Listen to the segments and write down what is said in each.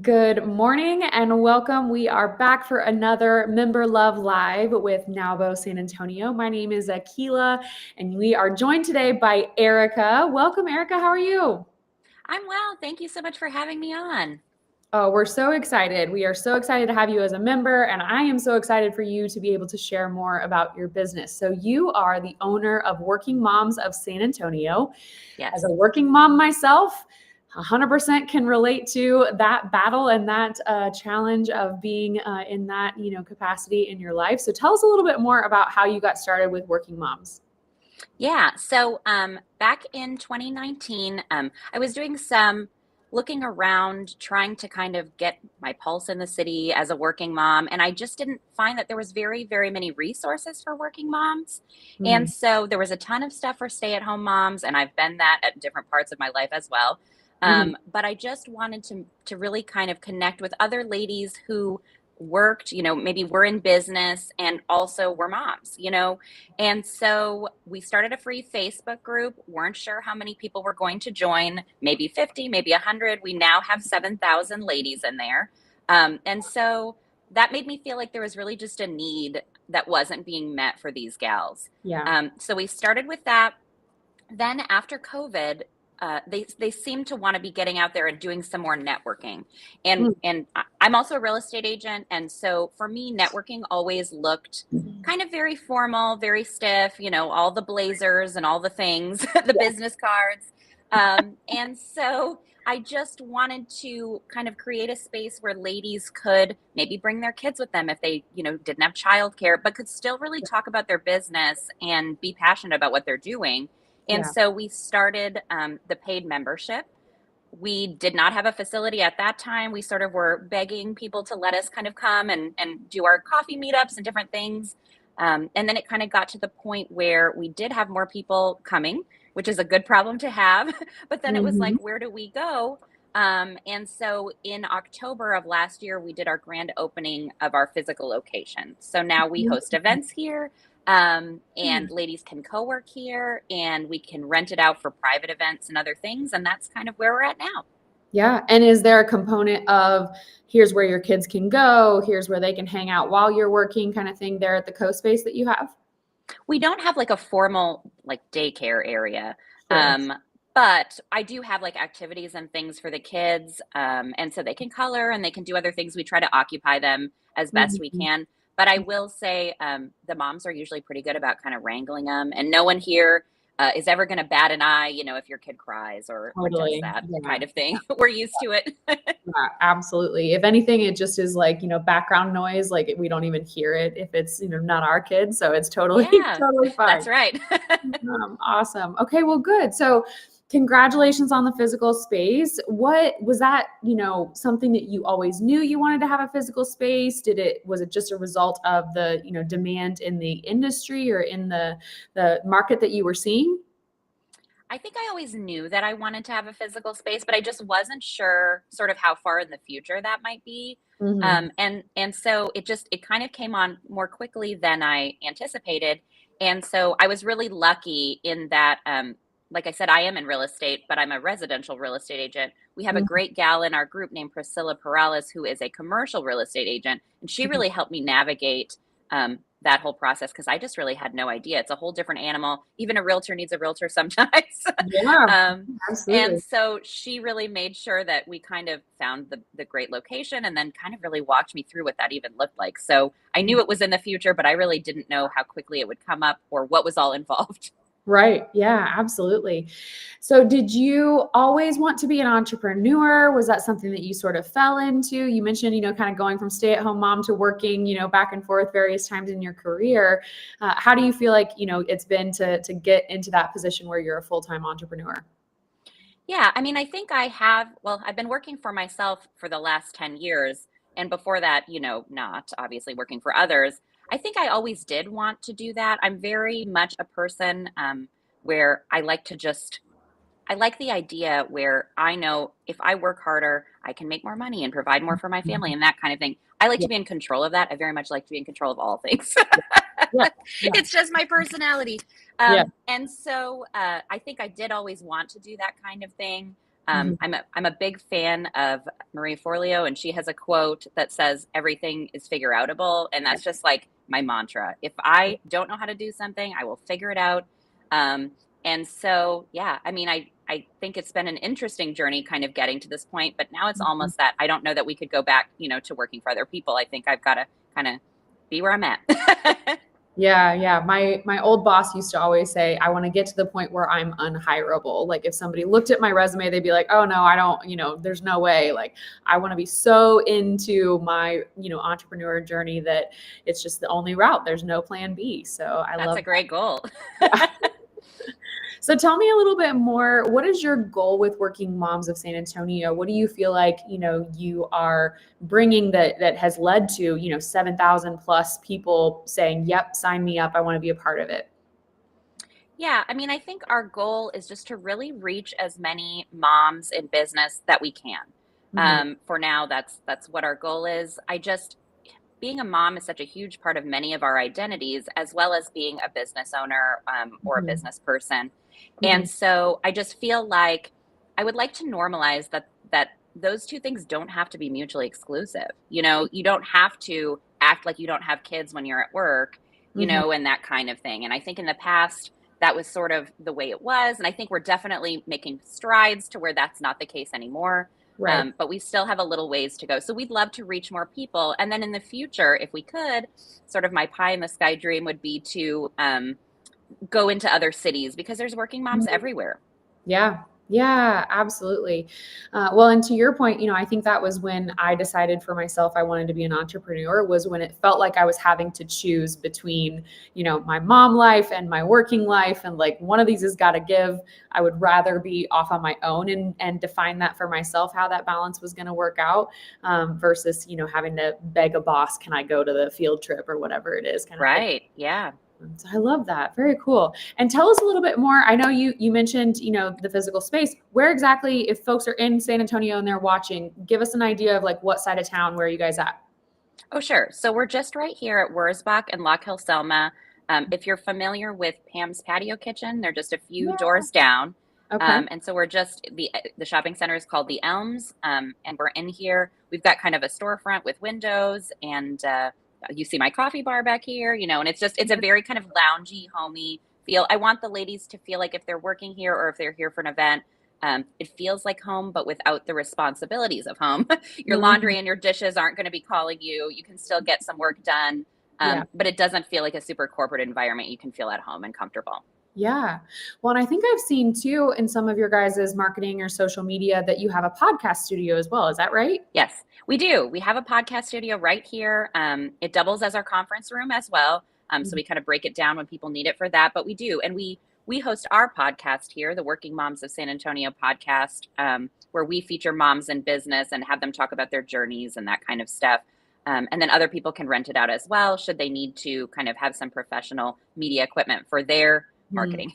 Good morning and welcome. We are back for another Member Love Live with NAWBO San Antonio. My name is Akila and we are joined today by Erika. Welcome, Erika. How are you? I'm well. Thank you so much for having me on. Oh, we're so excited. We are so excited to have you as a member, and I am so excited for you to be able to share more about your business. So, you are the owner of Working Moms of San Antonio. As Yes. a working mom myself, 100% can relate to that battle and that challenge of being in that capacity in your life. So, tell us a little bit more about how you got started with Working Moms. Yeah. So back in 2019, I was doing some looking around, trying to kind of get my pulse in the city as a working mom. And I just didn't find that there was very many resources for working moms. And Mhm. so there was a ton of stuff for stay-at-home moms, and I've been that at different parts of my life as well. Mhm. But I just wanted to really kind of connect with other ladies who worked, maybe were in business and also were moms. And so we started a free Facebook group, weren't sure how many people were going to join, maybe 50, maybe 100. We now have 7,000 ladies in there. And so that made me feel like there was really just a need that wasn't being met for these gals. Yeah. So we started with that. Then after COVID, they seem to want to be getting out there and doing some more networking. And I'm also a real estate agent, and so for me, networking always looked kind of very formal, very stiff. All the blazers and all the things, the business cards. And so I just wanted to kind of create a space where ladies could maybe bring their kids with them if they, didn't have childcare, but could still really talk about their business and be passionate about what they're doing. And Yeah. so we started the paid membership. We did not have a facility at that time. We sort of were begging people to let us kind of come and do our coffee meetups and different things. And then it kind of got to the point where we did have more people coming, which is a good problem to have. But then it was like, Mhm. where do we go? And so in October of last year, we did our grand opening of our physical location. So now we host events here, and ladies can co-work here, and we can rent it out for private events and other things. And that's kind of where we're at now. Yeah. And is there a component of here's where your kids can go, here's where they can hang out while you're working kind of thing there at the co-space that you have? We don't have like a formal like daycare area. Sure. Um, but I do have like activities and things for the kids. And so they can color and they can do other things. We try to occupy them as best we Mhm. can. But I will say the moms are usually pretty good about kind of wrangling them. And no one here is ever going to bat an eye, if your kid cries or does Totally. that Yeah. kind of thing. We're used to it. Yeah, absolutely. If anything, it just is like, background noise. Like we don't even hear it if it's, not our kids. So it's totally, Yeah, totally that's fine. right. Awesome. Okay, well, good. So congratulations on the physical space. What was that, something that you always knew you wanted to have a physical space? Was it just a result of the, demand in the industry or in the market that you were seeing? I think I always knew that I wanted to have a physical space, but I just wasn't sure sort of how far in the future that might be. Hmm. And so it kind of came on more quickly than I anticipated. And so I was really lucky in that, like I said, I am in real estate, but I'm a residential real estate agent. We have a great gal in our group named Priscilla Perales, who is a commercial real estate agent, and she really helped me navigate that whole process because I just really had no idea. It's a whole different animal. Even a realtor needs a realtor sometimes. Yeah, um, and absolutely. so she really made sure that we kind of found the great location and then kind of really walked me through what that even looked like. So I knew it was in the future, but I really didn't know how quickly it would come up or what was all involved. Right. Yeah, absolutely. So, did you always want to be an entrepreneur? Was that something that you sort of fell into? You mentioned, kind of going from stay-at-home mom to working, back and forth various times in your career. How do you feel like, it's been to get into that position where you're a full-time entrepreneur? Yeah, I mean, I think I've been working for myself for the last 10 years. And before that, not obviously working for others. I think I always did want to do that. I'm very much a person where I like the idea where I know if I work harder, I can make more money and provide more for my family and that kind of thing. I like Yeah, to be in control of that. I very much like to be in control of all things. yeah, yeah, It's just my personality. yeah. And so I think I did always want to do that kind of thing. I'm a big fan of Marie Forleo, and she has a quote that says, everything is figure outable. And that's just like my mantra. If I don't know how to do something, I will figure it out. And so, yeah, I mean, I think it's been an interesting journey kind of getting to this point, but now it's almost that I don't know that we could go back, to working for other people. I think I've got to kind of be where I'm at. Yeah, yeah. My old boss used to always say, I want to get to the point where I'm unhirable. Like if somebody looked at my resume, they'd be like, oh no, I don't, there's no way. Like I want to be so into my, entrepreneur journey that it's just the only route. There's no plan B. So That's a great goal. So tell me a little bit more. What is your goal with Working Moms of San Antonio? What do you feel like, you are bringing that has led to, 7,000 plus people saying, yep, sign me up. I want to be a part of it. Yeah, I mean, I think our goal is just to really reach as many moms in business that we can. For now, that's what our goal is. Being a mom is such a huge part of many of our identities, as well as being a business owner or a business person. And so I just feel like I would like to normalize that those two things don't have to be mutually exclusive. You don't have to act like you don't have kids when you're at work, and that kind of thing. And I think in the past, that was sort of the way it was. And I think we're definitely making strides to where that's not the case anymore. Right. But we still have a little ways to go. So we'd love to reach more people. And then in the future, if we could, sort of my pie in the sky dream would be to go into other cities because there's working moms everywhere. Yeah. Yeah, absolutely. Well, and to your point, I think that was when I decided for myself I wanted to be an entrepreneur, was when it felt like I was having to choose between, my mom life and my working life. And like one of these has got to give. I would rather be off on my own and define that for myself, how that balance was going to work out versus, having to beg a boss, can I go to the field trip or whatever it is. Right. Yeah. So I love that. Very cool. And tell us a little bit more. I know you mentioned, the physical space. Where exactly, if folks are in San Antonio and they're watching, give us an idea of like what side of town, where are you guys at? Oh, sure. So we're just right here at Wurzbach and Lock Hill Selma. If you're familiar with Pam's Patio Kitchen, they're just a few doors down. Okay. And so we're just, the shopping center is called the Elms. And we're in here. We've got kind of a storefront with windows, and you see my coffee bar back here, and it's a very kind of loungy, homey feel. I want the ladies to feel like if they're working here or if they're here for an event, it feels like home, but without the responsibilities of home. Your laundry and your dishes aren't going to be calling you. You can still get some work done, but it doesn't feel like a super corporate environment. You can feel at home and comfortable. Yeah. Well, and I think I've seen too in some of your guys' marketing or social media that you have a podcast studio as well. Is that right? Yes, we do. We have a podcast studio right here. It doubles as our conference room as well. So we kind of break it down when people need it for that, but we do. And we host our podcast here, the Working Moms of San Antonio podcast, where we feature moms in business and have them talk about their journeys and that kind of stuff. And then other people can rent it out as well, should they need to kind of have some professional media equipment for their marketing.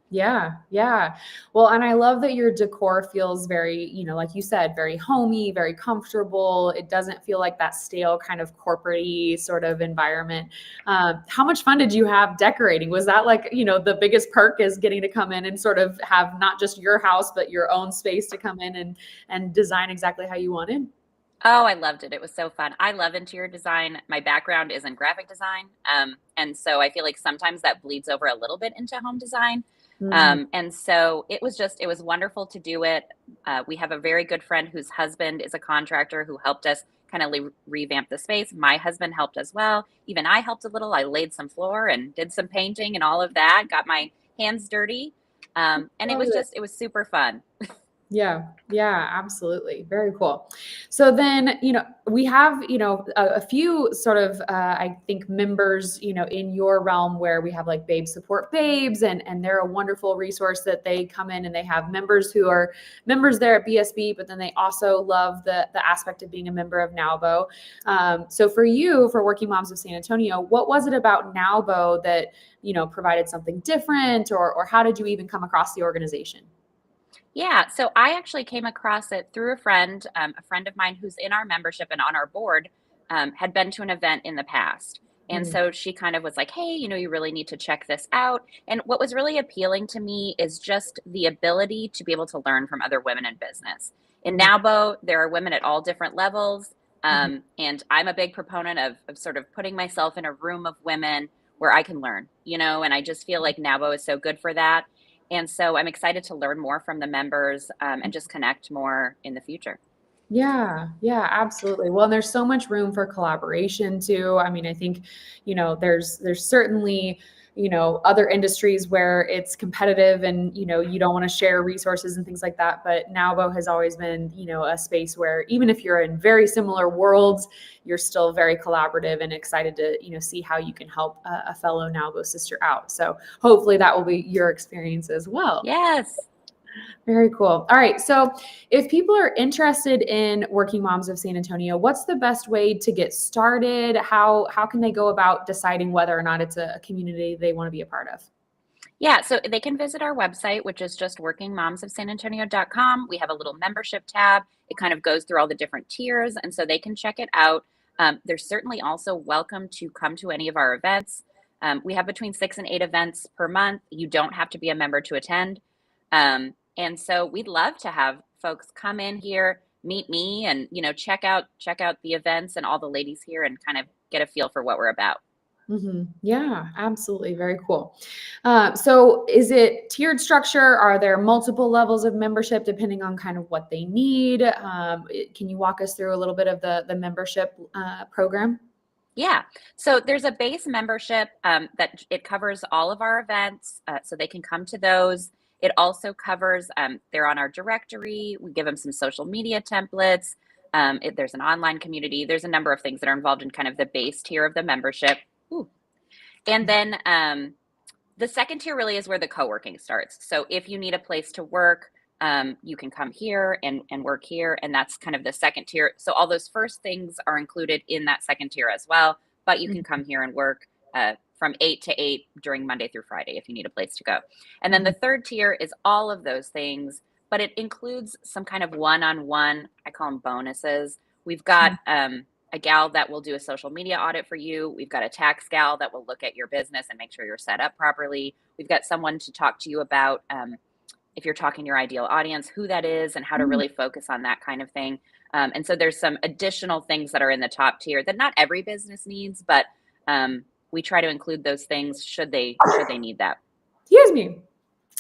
Yeah. Yeah. Well, and I love that your decor feels very, like you said, very homey, very comfortable. It doesn't feel like that stale kind of corporate-y sort of environment. How much fun did you have decorating? Was that like, the biggest perk is getting to come in and sort of have not just your house, but your own space to come in and design exactly how you wanted? Oh, I loved it. It was so fun. I love interior design. My background is in graphic design. And so I feel like sometimes that bleeds over a little bit into home design. And so it was wonderful to do it. We have a very good friend whose husband is a contractor who helped us kind of revamp the space. My husband helped as well. Even I helped a little. I laid some floor and did some painting and all of that, got my hands dirty. And it was super fun. Yeah. Yeah, absolutely. Very cool. So then, we have, a few sort of, I think members, in your realm where we have like Babe Support Babes and they're a wonderful resource that they come in and they have members who are members there at BSB, but then they also love the aspect of being a member of NAWBO. So for you, for Working Moms of San Antonio, what was it about NAWBO that, provided something different or how did you even come across the organization? Yeah, so I actually came across it through a friend of mine who's in our membership and on our board, had been to an event in the past. And so she kind of was like, hey, you really need to check this out. And what was really appealing to me is just the ability to be able to learn from other women in business. In NAWBO, there are women at all different levels. And I'm a big proponent of sort of putting myself in a room of women where I can learn, and I just feel like NAWBO is so good for that. And so I'm excited to learn more from the members and just connect more in the future. Yeah, yeah, absolutely. Well, and there's so much room for collaboration too. I mean, I think, there's certainly, other industries where it's competitive and, you don't want to share resources and things like that. But NAWBO has always been, a space where even if you're in very similar worlds, you're still very collaborative and excited to, see how you can help a fellow NAWBO sister out. So hopefully that will be your experience as well. Yes. Very cool. All right. So if people are interested in Working Moms of San Antonio, what's the best way to get started? How can they go about deciding whether or not it's a community they want to be a part of? Yeah, so they can visit our website, which is just workingmomsofsanantonio.com. We have a little membership tab. It kind of goes through all the different tiers, and so they can check it out. They're certainly also welcome to come to any of our events. We have between 6 and 8 events per month. You don't have to be a member to attend. And so we'd love to have folks come in here, meet me, and check out the events and all the ladies here and kind of get a feel for what we're about. Yeah, absolutely. Very cool. So is it tiered structure? Are there multiple levels of membership depending on kind of what they need? Can you walk us through a little bit of the membership program? Yeah. So there's a base membership that it covers all of our events, so they can come to those. It also covers, they're on our directory. We give them some social media templates. There's an online community. There's a number of things that are involved in kind of the base tier of the membership. Ooh. And then the second tier really is where the co-working starts. So if you need a place to work, you can come here and work here. And that's kind of the second tier. So all those first things are included in that second tier as well. But you can come here and work from 8 to 8 during Monday through Friday if you need a place to go. And then the third tier is all of those things, but it includes some kind of one-on-one, I call them bonuses. We've got a gal that will do a social media audit for you. We've got a tax gal that will look at your business and make sure you're set up properly. We've got someone to talk to you about if you're talking to your ideal audience, who that is and how to really focus on that kind of thing. And so there's some additional things that are in the top tier that not every business needs, but we try to include those things should they need that. Excuse me.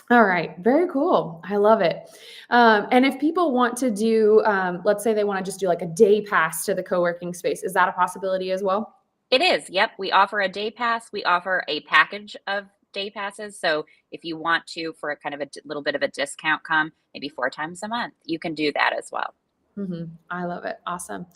All right. Very cool. I love it. And if people want to do, let's say they want to just do like a day pass to the co-working space, is that a possibility as well? It is. Yep. We offer a day pass. We offer a package of day passes. So if you want to, for a kind of a little bit of a discount, come maybe 4 times a month, you can do that as well. I love it. Awesome.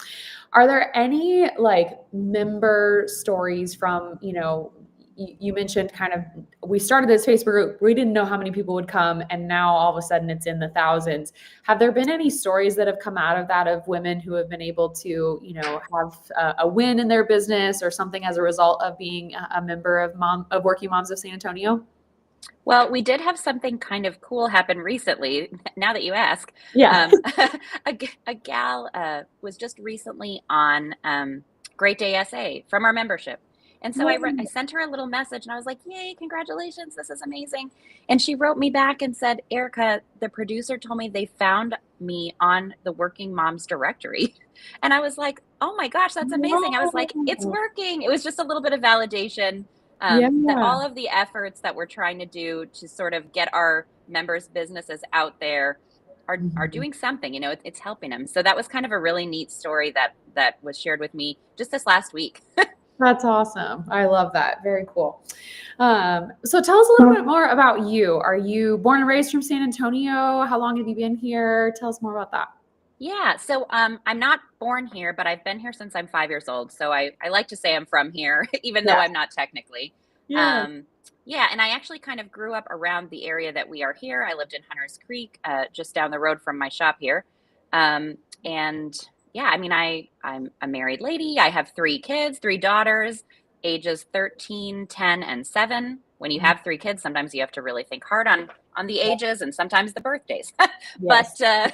Are there any like member stories from, you mentioned kind of, we started this Facebook group, we didn't know how many people would come, and now all of a sudden it's in the thousands. Have there been any stories that have come out of that of women who have been able to, have a win in their business or something as a result of being a member of Working Moms of San Antonio? Well, we did have something kind of cool happen recently. Now that you ask, Yeah. a gal was just recently on Great Day SA from our membership. And so I sent her a little message and I was like, yay, congratulations, this is amazing. And she wrote me back and said, Erika, the producer told me they found me on the Working Moms directory. And I was like, oh my gosh, that's amazing. I was like, it's working. It was just a little bit of validation that all of the efforts that we're trying to do to sort of get our members' businesses out there are doing something, it's helping them. So that was kind of a really neat story that was shared with me just this last week. That's awesome. I love that. Very cool. So tell us a little bit more about you. Are you born and raised from San Antonio? How long have you been here? Tell us more about that. Yeah, so I'm not born here, but I've been here since I'm 5 years old. So I like to say I'm from here, even though I'm not technically. Yeah. Yeah, and I actually kind of grew up around the area that we are here. I lived in Hunters Creek, just down the road from my shop here. And yeah, I mean, I'm a married lady. I have 3 kids, 3 daughters, ages 13, 10, and 7. When you have 3 kids, sometimes you have to really think hard on the ages and sometimes the birthdays. Yes. But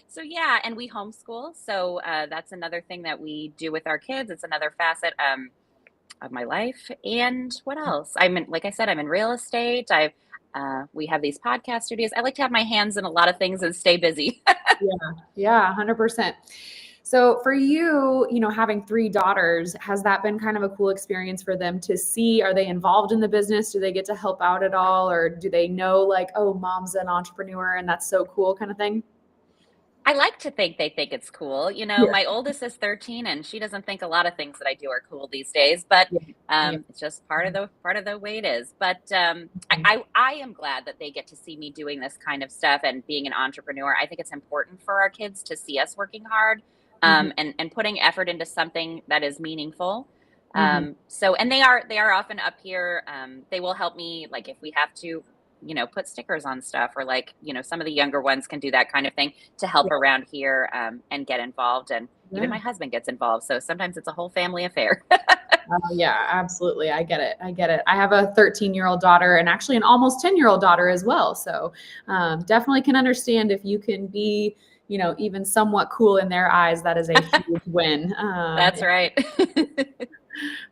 so yeah, and we homeschool. So that's another thing that we do with our kids. It's another facet. of my life. And what else? Like I said, I'm in real estate. We have these podcast studios. I like to have my hands in a lot of things and stay busy. Yeah, yeah, 100%. So for you, having three daughters, has that been kind of a cool experience for them to see? Are they involved in the business? Do they get to help out at all? Or do they know like, oh, mom's an entrepreneur and that's so cool kind of thing? I like to think they think it's cool. Yeah. My oldest is 13 and she doesn't think a lot of things that I do are cool these days, but Yeah. Yeah. it's just part of the way it is. But Mhm. I am glad that they get to see me doing this kind of stuff and being an entrepreneur. I think it's important for our kids to see us working hard, Mhm. and putting effort into something that is meaningful. Mhm. And they are often up here. They will help me, like if we have to, put stickers on stuff, or like, some of the younger ones can do that kind of thing to help Yeah. around here, and get involved. And even Yeah. my husband gets involved. So sometimes it's a whole family affair. Yeah, absolutely. I get it. I get it. I have a 13-year-old daughter and actually an almost 10-year-old daughter as well. So definitely can understand if you can be, even somewhat cool in their eyes. That is a huge win. That's right.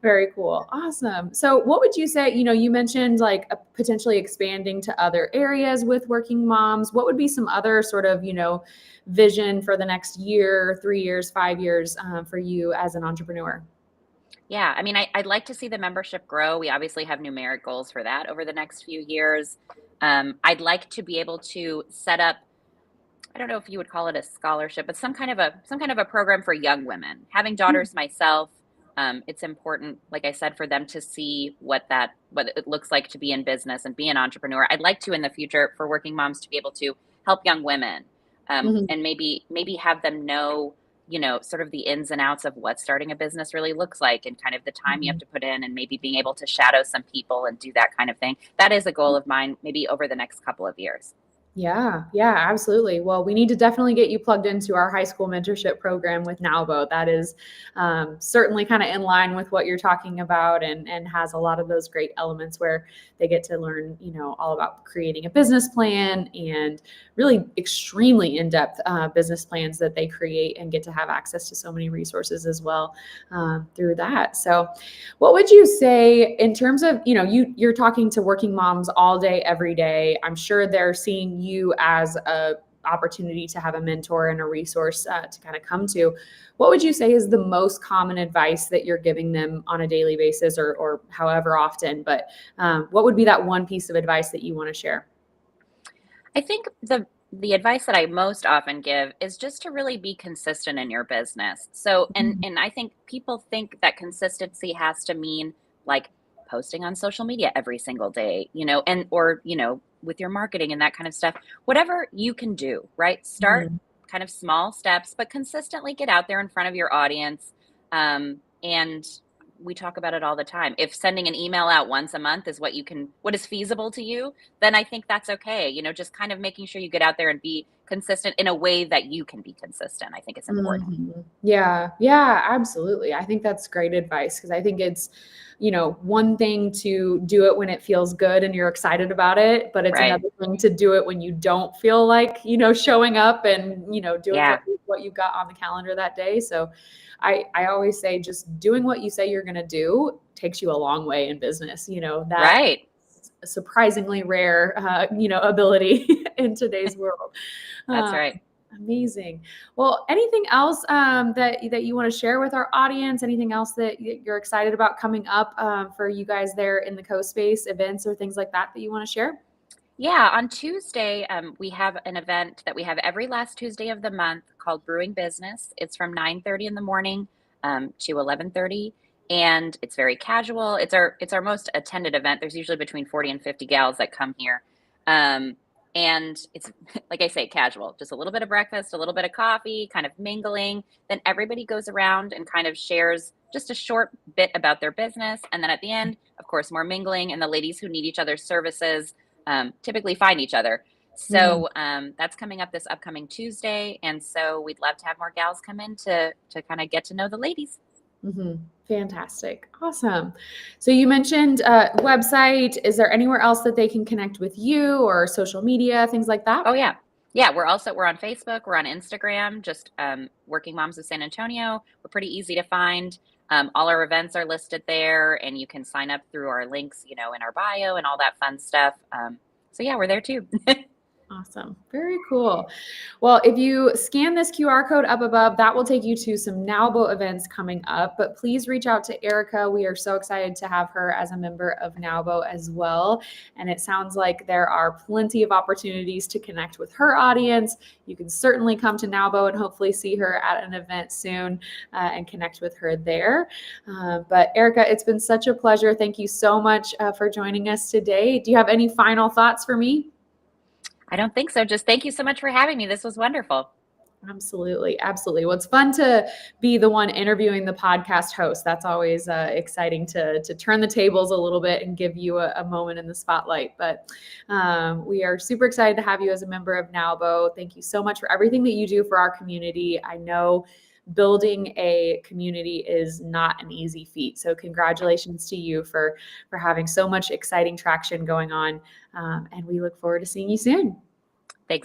Very cool. Awesome. So what would you say, you mentioned like potentially expanding to other areas with working moms. What would be some other sort of, vision for the next year, 3 years, 5 years for you as an entrepreneur? Yeah, I'd like to see the membership grow. We obviously have numeric goals for that over the next few years. I'd like to be able to set up, I don't know if you would call it a scholarship, but some kind of a program for young women. Having daughters myself, it's important, like I said, for them to see what it looks like to be in business and be an entrepreneur. I'd like to, in the future, for working moms to be able to help young women, Mhm. and maybe have them know, sort of the ins and outs of what starting a business really looks like, and kind of the time you have Mhm. to put in, and maybe being able to shadow some people and do that kind of thing. That is a goal of mine, maybe over the next couple of years. Yeah, yeah, absolutely. Well, we need to definitely get you plugged into our high school mentorship program with NAWBO. That is certainly kind of in line with what you're talking about, and has a lot of those great elements where they get to learn, all about creating a business plan and really extremely in-depth business plans that they create, and get to have access to so many resources as well through that. So, what would you say in terms of, you're talking to working moms all day, every day. I'm sure they're seeing you as a opportunity to have a mentor and a resource to kind of come to. What would you say is the most common advice that you're giving them on a daily basis, or however often? But what would be that one piece of advice that you want to share? I think the advice that I most often give is just to really be consistent in your business. So, and Mhm. and I think people think that consistency has to mean like posting on social media every single day, and or, with your marketing and that kind of stuff. Whatever you can do, right? Start Mhm. kind of small steps, but consistently get out there in front of your audience. And we talk about it all the time. If sending an email out once a month is what is feasible to you, then I think that's okay. Just kind of making sure you get out there and be consistent in a way that you can be consistent, I think is important. Mhm. Yeah, yeah, absolutely. I think that's great advice, because I think it's, one thing to do it when it feels good and you're excited about it, but it's Right. another thing to do it when you don't feel like, showing up and, doing Yeah. what you got on the calendar that day. So I always say just doing what you say you're going to do takes you a long way in business. That Right. is a surprisingly rare, ability in today's world. That's Uh, right. Amazing. Well, anything else that you want to share with our audience? Anything else that you're excited about coming up for you guys there in the co-space, events or things like that you want to share? Yeah, on Tuesday, we have an event that we have every last Tuesday of the month called Brewing Business. It's from 9:30 in the morning, to 11:30, and it's very casual. It's our most attended event. There's usually between 40 and 50 gals that come here, um, and it's like I say, casual. Just a little bit of breakfast, a little bit of coffee, kind of mingling. Then everybody goes around and kind of shares just a short bit about their business, and then at the end, of course, more mingling. And the ladies who need each other's services typically find each other. Mhm. So that's coming up this upcoming Tuesday, and so we'd love to have more gals come in to kind of get to know the ladies. Mhm. Fantastic. Awesome. So you mentioned website. Is there anywhere else that they can connect with you, or social media, things like that? Oh yeah, yeah. We're on Facebook, we're on Instagram, just Working Moms of San Antonio. We're pretty easy to find. All our events are listed there, and you can sign up through our links, in our bio and all that fun stuff. So yeah, we're there too. Awesome. Very cool. Well, if you scan this QR code up above, that will take you to some NAWBO events coming up, but please reach out to Erika. We are so excited to have her as a member of NAWBO as well. And it sounds like there are plenty of opportunities to connect with her audience. You can certainly come to NAWBO and hopefully see her at an event soon and connect with her there. But Erika, it's been such a pleasure. Thank you so much for joining us today. Do you have any final thoughts for me? I don't think so. Just thank you so much for having me. This was wonderful. Absolutely. Absolutely. Well, it's fun to be the one interviewing the podcast host. That's always exciting to turn the tables a little bit and give you a moment in the spotlight. But we are super excited to have you as a member of NAWBO. Thank you so much for everything that you do for our community. I know building a community is not an easy feat. So congratulations to you for having so much exciting traction going on. And we look forward to seeing you soon.